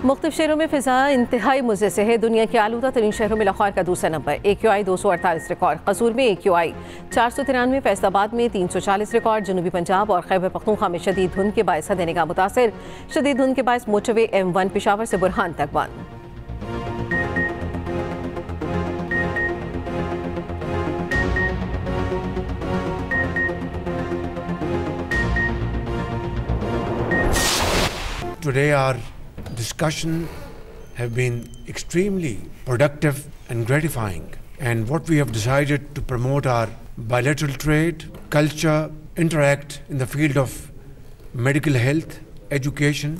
मुख्तलिफ शहरों में फिजा इंतहाई मुज़र से है। दुनिया के आलूदा तरीन शहरों में लाहौर का दूसरा नंबर, AQI 248 रिकॉर्ड। कसूर में AQI 493, फैसलाबाद में 340 रिकॉर्ड। जनूबी पंजाब और खैबर पख्तूनख्वा में शदीद धुंध के बायस देने का मुतासर। शदीद धुंध के बायस मोटरवे M1 पेशावर से बुरहान तक बंद। Today our discussion have been extremely productive and gratifying, and what we have decided to promote our bilateral trade, culture, interact in the field of medical health, education,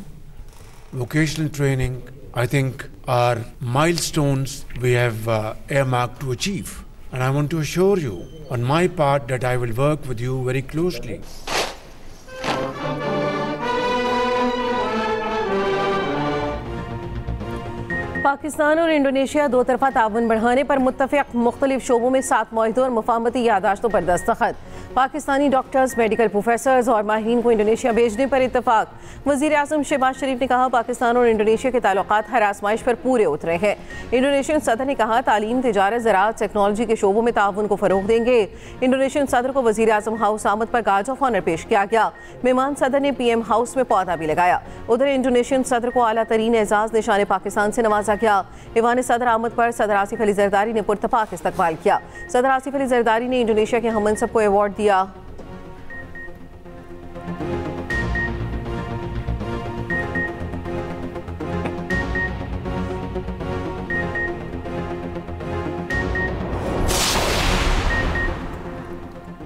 vocational training, I think are milestones we have earmarked to achieve. And I want to assure you on my part that I will work with you very closely. Pakistan और Indonesia दो तरफा ताउन बढ़ाने पर मुत्तफिक मुख्तलिफ शोबों में 7 मुआहिदों और मुफाहमती यादाश्तों पर दस्तखत। पाकिस्तानी डॉक्टर्स, मेडिकल प्रोफेसर्स और माहिरीन को इंडोनेशिया भेजने पर इत्तफाक। वज़ीर आज़म शहबाज शरीफ ने कहा, पाकिस्तान और इंडोनेशिया के ताल्लुकात हर आजमाइश पर पूरे उतरे हैं। इंडोनेशियन सदर ने कहा, तालीम, तिजारत, ज़राअत, टेक्नोलॉजी के शोबों में ताउन को फ़रोग़ देंगे। इंडोनेशियन सदर को वज़ीर आज़म हाउस आमद पर गार्ड ऑफ ऑनर पेश किया गया। मेहमान सदर ने PM हाउस में पौधा भी लगाया। उधर इंडोनेशियन सदर को आला तरीन एजाज़ निशान पाकिस्तान से नवाजा गया। ईवान सदर आमद पर सदर आसिफ अली जरदारी ने पुरतपाक इस्तकबाल किया। सदर आसिफ अली जरदारी ने इंडोनेशिया के हममनसब को अवार्ड दिया।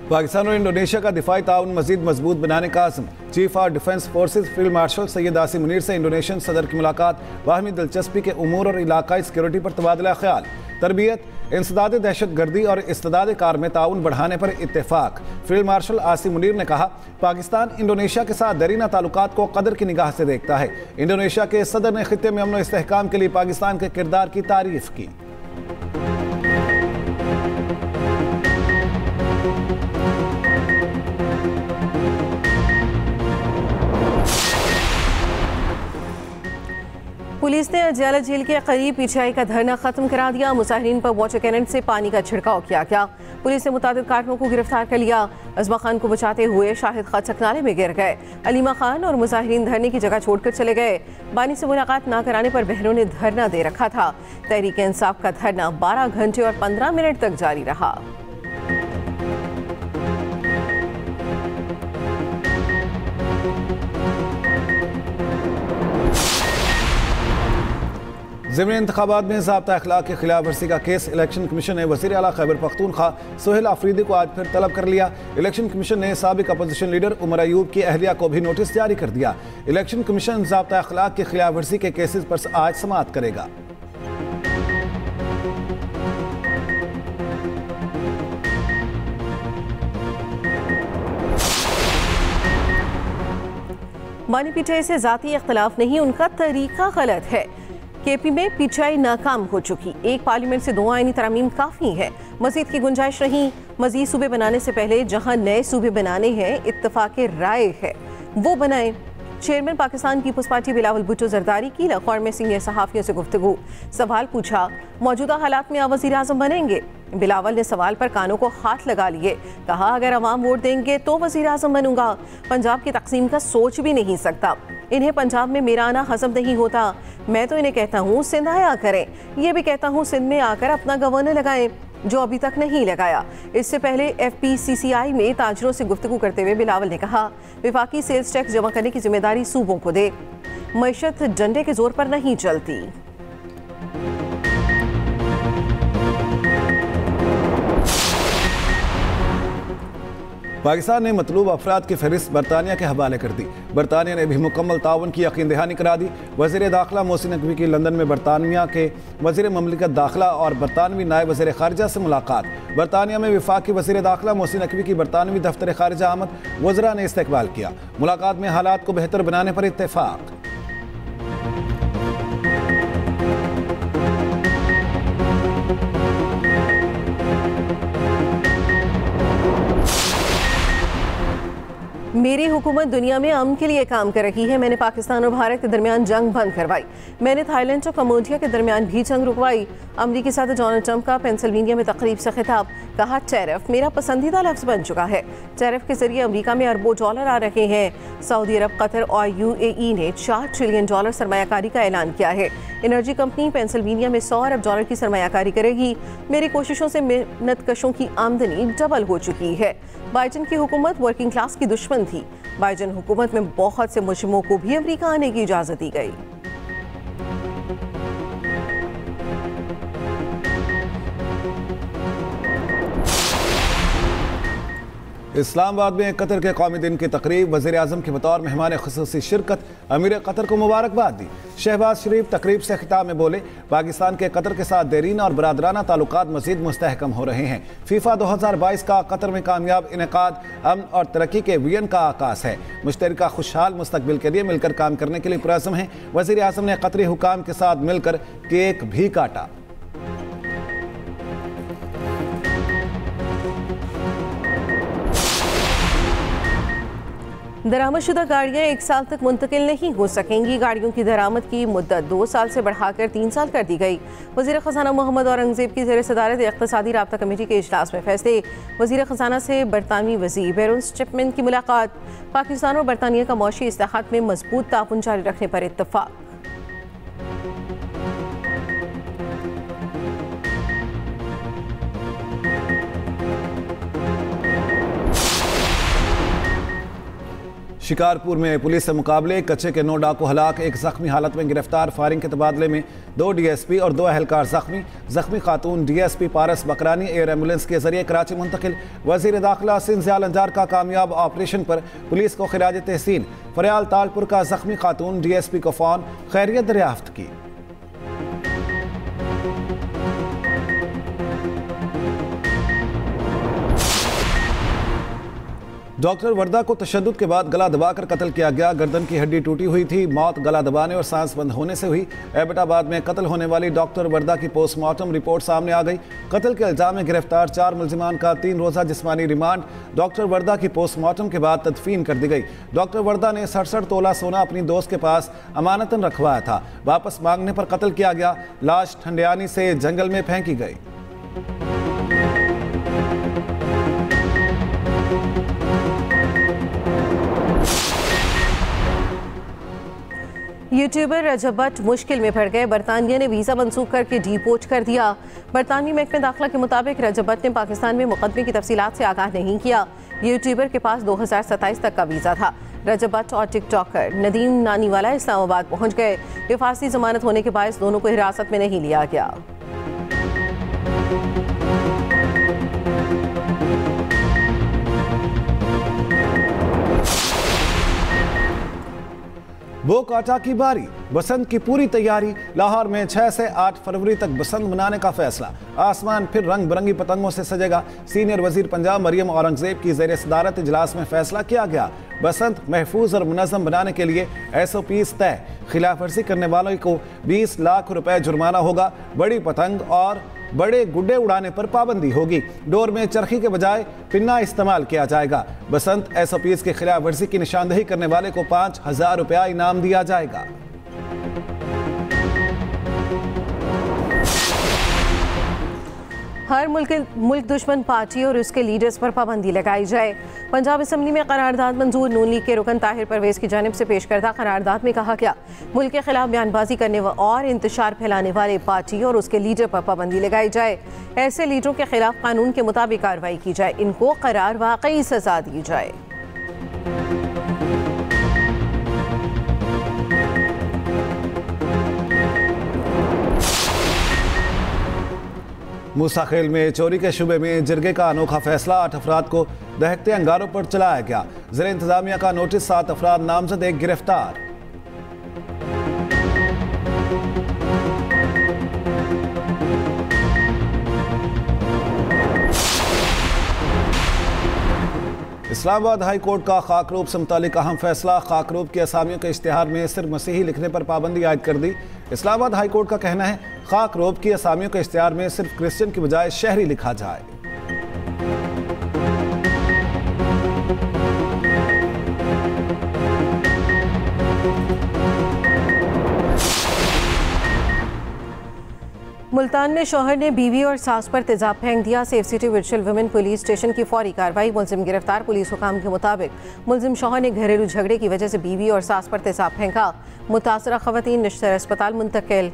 पाकिस्तान और इंडोनेशिया का दिफाई ताउन मजीद मजबूत बनाने का आज़म। Chief of defence forces field marshal Syed Asim Munir से इंडोनेशियन सदर की मुलाकात। बाहमी दिलचस्पी के उमूर और इलाकाई सिक्योरिटी पर तबादला ख्याल। तरबियत, इंसदाद दहशत गर्दी और इस्तेदाद कार में ताउन बढ़ाने पर इत्तेफाक। फील्ड मार्शल आसिम मुनीर ने कहा, पाकिस्तान इंडोनेशिया के साथ दरीना ताल्लुकात को कदर की निगाह से देखता है। इंडोनेशिया के सदर ने खित्ते में अमन और इस्तेहकाम के लिए पाकिस्तान के किरदार की तारीफ की। पुलिस ने अजियाला झील के करीब पीछाई का धरना खत्म करा दिया। मुजाहिरीन पर वाटर कैनन से पानी का छिड़काव किया गया। पुलिस ने मुतादिद कारकुनों को गिरफ्तार कर लिया। अजमा खान को बचाते हुए शाहिद खचक नाले में गिर गए। अलीमा खान और मुजाहिरीन धरने की जगह छोड़कर चले गए। बानी से मुलाकात ना कराने पर बहनों ने धरना दे रखा था। तहरीक इंसाफ का धरना 12 घंटे और 15 मिनट तक जारी रहा। ज़िमनी इंतखाबात में ज़ाब्ता अखलाक की खिलाफ वर्जी का केस। इलेक्शन कमीशन ने वज़ीर आला खैबर पख्तूनख्वा सोहेल आफरीदी को आज फिर तलब कर लिया। इलेक्शन कमीशन ने साबिक अपोजिशन लीडर उमर अयूब की अहलिया को भी नोटिस जारी कर दिया। इलेक्शन कमीशन ज़ाब्ता अखलाक की खिलाफ वर्जी के केसेस पर आज समाअत करेगा। बानी पीछे से ज़ाती इख्तलाफ नहीं, उनका तरीका गलत है। KP में पिछाई नाकाम हो चुकी। एक पार्लियामेंट से 2 आईनी तरमीम काफ़ी है, मजीद की गुंजाइश नहीं। मजीद सूबे बनाने से पहले जहां नए सूबे बनाने हैं, इत्तफाक राय है वो बनाएं। Chairman Pakistan peoples party Bilawal Bhutto Zardari की लाहौर में सीनियर सहाफ़ियों से गुफ्तगू। सवाल पूछा, मौजूदा हालात में आप वज़ीर आज़म बनेंगे? बिलावल ने सवाल पर कानों को हाथ लगा लिए। कहा, अगर अवाम वोट देंगे तो वज़ीर आज़म बनूंगा। पंजाब की तकसीम का सोच भी नहीं सकता। इन्हें पंजाब में मेरा आना हजम नहीं होता। मैं तो इन्हें कहता हूँ सिंध आया करें। ये भी कहता हूँ सिंध में आकर अपना गवर्नर लगाएं, जो अभी तक नहीं लगाया। इससे पहले FPCCI में ताजरों से गुफ्तगू करते हुए बिलावल ने कहा, विफाकी सेल्स टैक्स जमा करने की जिम्मेदारी सूबों को दे। मईशत डंडे के जोर पर नहीं चलती। पाकिस्तान ने मतलूब अफराद की फहरिस्त बरतानिया के हवाले कर दी। बरतानिया ने भी मुकम्मल ताउन की यकीन दहानी करा दी। वज़ीर दाखिला मोहसिन नकवी की लंदन में बरतानिया के वज़ीर ममलिकत दाखिला और बरतानवी नायब वज़ीर ख़ारिजा से मुलाकात। बरतानिया में वफाकी वज़ीर दाखिला मोहसिन नकवी की बरतानवी दफ्तर ख़ारिजा आमद। वज़रा ने इस्तकबाल किया। मुलाकात में हालात को बेहतर बनाने पर इत्तेफाक। मेरी हुकूमत दुनिया में अमन के लिए काम कर रही है। मैंने पाकिस्तान और भारत के दरमियान जंग बंद करवाई। मैंने थाईलैंड और कम्बोडिया के दरमियान भी जंग रुकवाई। अमरीकी सदर डोनाल्ड ट्रंप का पेंसिल्वेनिया में तकरीब से खिताब, कहा टैरिफ मेरा पसंदीदा लफ्ज बन चुका है। टैरिफ के जरिए अमरीका में अरबों डॉलर आ रहे हैं। सऊदी अरब, कतर और UAE ने $4 ट्रिलियन सरमायाकारी का ऐलान किया है। एनर्जी कंपनी पेंसिल्वेनिया में $100 अरब की सरमायाकारी करेगी। मेरी कोशिशों से मेहनत कशों की आमदनी डबल हो चुकी है। बाइडेन की हुकूमत वर्किंग क्लास की दुश्मन थी। बाइडेन हुकूमत में बहुत से मुजरिमों को भी अमरीका आने की इजाजत दी गई। इस्लामाबाद में कतर के कौमी दिन की तकरीब, वज़ीर आज़म के बतौर मेहमान ख़ुसूसी शिरकत, अमीर कतर को मुबारकबाद दी। शहबाज शरीफ तकरीब से खिताब में बोले, पाकिस्तान के कतर के साथ देरीन और बरादराना ताल्लुकात मज़ीद मुस्तहकम हो रहे हैं। फीफा 2022 का कतर में कामयाब इनेकाद अमन और तरक्की के विजन का आकाश है। मुश्तरका खुशहाल मुस्तकबिल के लिए मिलकर काम करने के लिए पुरअज़्म हैं। वज़ीर आज़म ने कतरी हुकाम के साथ मिलकर केक भी काटा। दरामदशुदा गाड़ियाँ 1 साल तक मुंतकिल नहीं हो सकेंगी। गाड़ियों की दरामद की मुद्दत 2 साल से बढ़ाकर 3 साल कर दी गई। वज़ीर ख़ज़ाना मोहम्मद औरंगज़ेब की ज़ेर सदारत इक़्तिसादी राब्ता कमेटी के इजलास में फैसले। वज़ीर ख़ज़ाना से बरतानवी वज़ीर बैरून स्टिपमैन की मुलाकात। पाकिस्तान और बरतानिया का मौशी इस्लाहात में मजबूत ताउन जारी रखने पर इत्तफ़ाक़। शिकारपुर में पुलिस से मुकाबले, कच्चे के 9 डाकू हलाक, 1 जख्मी हालत में गिरफ्तार। फायरिंग के तबादले में 2 DSP और 2 अहलकार जख्मी खातून DSP पारस बकरानी एयर एम्बुलेंस के जरिए कराची मुंतकिल। वज़ीर दाखिला सिंध ज़ियाल अंजार का कामयाब ऑपरेशन पर पुलिस को खिराज तहसीन। फरियाल तालपुर का जख्मी खातून DSP को फ़ौन खैरियत दरियाफ्त की। डॉक्टर वर्दा को तशद्दुद के बाद गला दबाकर कत्ल किया गया। गर्दन की हड्डी टूटी हुई थी। मौत गला दबाने और सांस बंद होने से हुई। एबटाबाद में कत्ल होने वाली डॉक्टर वर्दा की पोस्टमार्टम रिपोर्ट सामने आ गई। कत्ल के इल्जाम में गिरफ्तार 4 मुलजिमान का 3 रोज़ा जिस्मानी रिमांड। डॉक्टर वर्दा की पोस्टमार्टम के बाद तदफीन कर दी गई। डॉक्टर वर्दा ने 67 तोला सोना अपनी दोस्त के पास अमानतन रखवाया था। वापस मांगने पर कत्ल किया गया। लाश ठंडियानी से जंगल में फेंकी गई। यूट्यूबर रजब भट्ट मुश्किल में पड़ गए। बरतानिया ने वीज़ा मनसूख करके डिपोर्ट कर दिया। बरतानवी महकमे दाखिला के मुताबिक रजब भट्ट ने पाकिस्तान में मुकदमे की तफसीलात से आगाह नहीं किया। यूट्यूबर के पास 2027 तक का वीज़ा था। रजब भट्ट और टिकटॉकर नदीम नानीवाला इस्लामाबाद पहुंच गए। हिफाजती जमानत होने के बायस दोनों को हिरासत में नहीं लिया गया। वो काटा की बारी, बसंत की पूरी तैयारी। लाहौर में 6 से 8 फरवरी तक बसंत मनाने का फैसला। आसमान फिर रंग बिरंगी पतंगों से सजेगा। सीनियर वजीर पंजाब मरियम औरंगजेब की ज़ेर सदारत इजलास में फैसला किया गया। बसंत महफूज और मुनज़्ज़म बनाने के लिए SOPs तय। खिलाफ वर्जी करने वालों को 20 लाख रुपए जुर्माना होगा। बड़ी पतंग और बड़े गुड्डे उड़ाने पर पाबंदी होगी। डोर में चरखी के बजाय पिन्ना इस्तेमाल किया जाएगा। बसंत SOPs के खिलाफ वर्जी की निशानदेही करने वाले को 5000 रुपया इनाम दिया जाएगा। हर मुल्क दुश्मन पार्टी और उसके लीडर्स पर पाबंदी लगाई जाए। पंजाब असम्बली में करारदाद मंजूर। नून लीग के रुकन ताहिर परवेज़ की जानिब से पेश करदा करारदाद में कहा गया, मुल्क के खिलाफ बयानबाजी करने और इंतशार फैलाने वाले पार्टी और उसके लीडर पर पाबंदी लगाई जाए। ऐसे लीडरों के खिलाफ कानून के मुताबिक कार्रवाई की जाए। इनको करार वाकई सजा दी जाए। मूसाखेल में चोरी के शुबे में जिरगे का अनोखा फैसला। 8 अफराद को दहकते अंगारों पर चलाया गया। ज़ेरे इंतजामिया का नोटिस। 7 अफराद नामजद, 1 गिरफ्तार। इस्लामाबाद हाई कोर्ट का खाकरूब से मुतालिक अहम फैसला। खाकरूब के असामियों के इश्तिहार में सिर्फ मसीही लिखने पर पाबंदी आयद कर दी। इस्लामाबाद हाई कोर्ट का कहना है, खाकरूब की असामियों के इश्तिहार में सिर्फ क्रिश्चियन की बजाय शहरी लिखा जाए। मुल्तान में शौहर ने बीवी और सास पर तेजाब फेंक दिया। Safe city virtual women police station की फौरी कार्रवाई, मुलजिम गिरफ्तार। पुलिस हुकाम के मुताबिक मुलजिम शौहर ने घरेलू झगड़े की वजह से बीवी और सास पर तेजाब फेंका। मुतासरा खवातीन निश्तर अस्पताल मुंतकिल।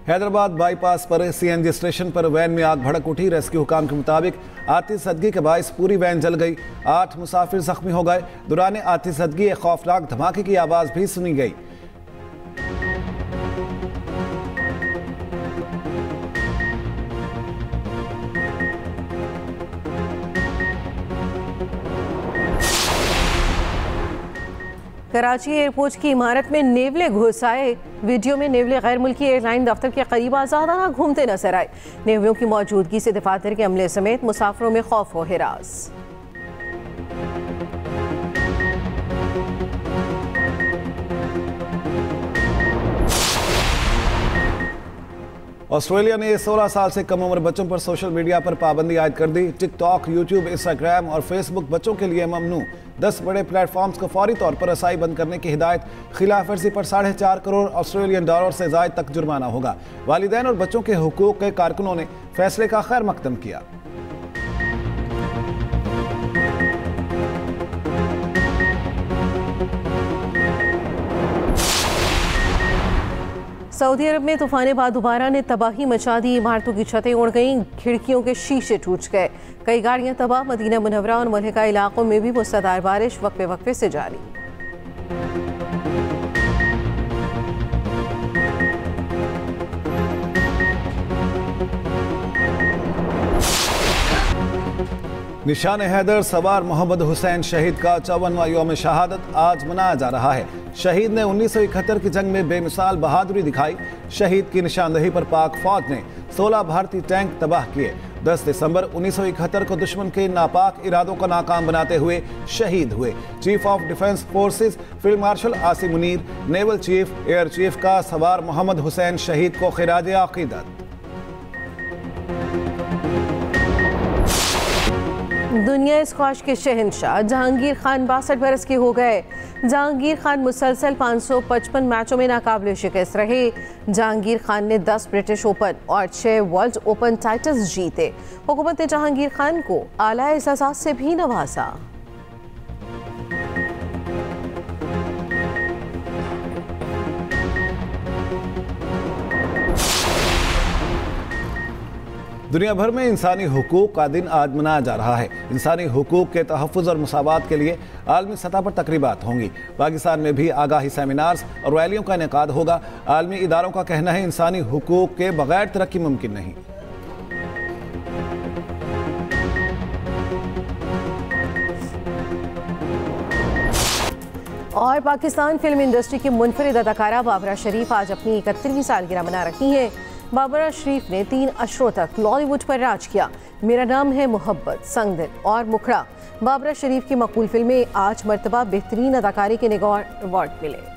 हैदराबाद बाईपास पर सीएनजी स्टेशन पर वैन में आग भड़क उठी। रेस्क्यू हुकाम के मुताबिक आतिशज़दगी के बायस पूरी वैन जल गई। 8 मुसाफिर जख्मी हो गए। दौरान आतिशज़दगी एक खौफनाक धमाके की आवाज़ भी सुनी गई। कराची एयरपोर्ट की इमारत में नेवले घुस आए। वीडियो में नेवले गैर मुल्की एयरलाइन दफ्तर के करीब आज़ादाना घूमते नजर आए। नेवलों की मौजूदगी से दफातर के अमले समेत मुसाफिरों में खौफ व हिरास। ऑस्ट्रेलिया ने 16 साल से कम उम्र बच्चों पर सोशल मीडिया पर पाबंदी आयद कर दी। टिकटॉक, यूट्यूब, इंस्टाग्राम और फेसबुक बच्चों के लिए ममनू। 10 बड़े प्लेटफॉर्म्स को फौरी तौर पर रसाई बंद करने की हिदायत। खिलाफ वर्जी पर $4.5 करोड़ ऑस्ट्रेलियन डॉलर से ज़ायद तक जुर्माना होगा। वालिदैन और बच्चों के हुकूक के कारकुनों ने फैसले का खैर मकदम किया। सऊदी अरब में तूफान बादुबारा ने तबाही मचा दी। इमारतों की छतें उड़ गईं, खिड़कियों के शीशे टूट गए, कई गाड़ियां तबाह। मदीना मुनव्वरा और मुल्हिका इलाकों में भी मुसलधार बारिश वक्फे वक्फे से जारी। निशान हैदर सवार मोहम्मद हुसैन शहीद का 54वां यौम शहादत आज मनाया जा रहा है। शहीद ने 1971 की जंग में बेमिसाल बहादुरी दिखाई। शहीद की निशानदेही पर पाक फौज ने 16 भारतीय टैंक तबाह किए। 10 दिसंबर 1971 को दुश्मन के नापाक इरादों को नाकाम बनाते हुए शहीद हुए। Chief of defence forces field marshal Asim Munir, naval chief, air chief का सवार मोहम्मद हुसैन शहीद को खिराज अकीदत। दुनिया स्क्वाश के शहंशाह जहांगीर खान 62 बरस के हो गए। जहांगीर खान मुसलसल 555 मैचों में नाकाबिले शिकस्त रहे। जहांगीर खान ने 10 ब्रिटिश ओपन और 6 वर्ल्ड ओपन टाइटल्स जीते। हुकूमत ने जहांगीर खान को आला एज़ाज़ात से भी नवाजा। दुनिया भर में इंसानी हुकूक का दिन आज मनाया जा रहा है। इंसानी हुकूक के तहफ़्फ़ुज़ और मुसावात के लिए आलमी सतह पर तकरीबात होंगी। पाकिस्तान में भी आगाही सेमिनार्स और रैलियों का इनेकाद होगा। आलमी इदारों का कहना है इंसानी हुकूक के बगैर तरक्की मुमकिन नहीं। और पाकिस्तान फिल्म इंडस्ट्री की मुनफरिद अदाकारा बाबरा शरीफ आज अपनी 31वीं सालगिरह मना रही हैं। बाबरा शरीफ ने 3 अशरों तक बॉलीवुड पर राज किया। मेरा नाम है मोहब्बत, संगदिल और मुखड़ा। बाबरा शरीफ की मकबूल फिल्में आज मर्तबा बेहतरीन अदाकारी के निगार अवार्ड मिले।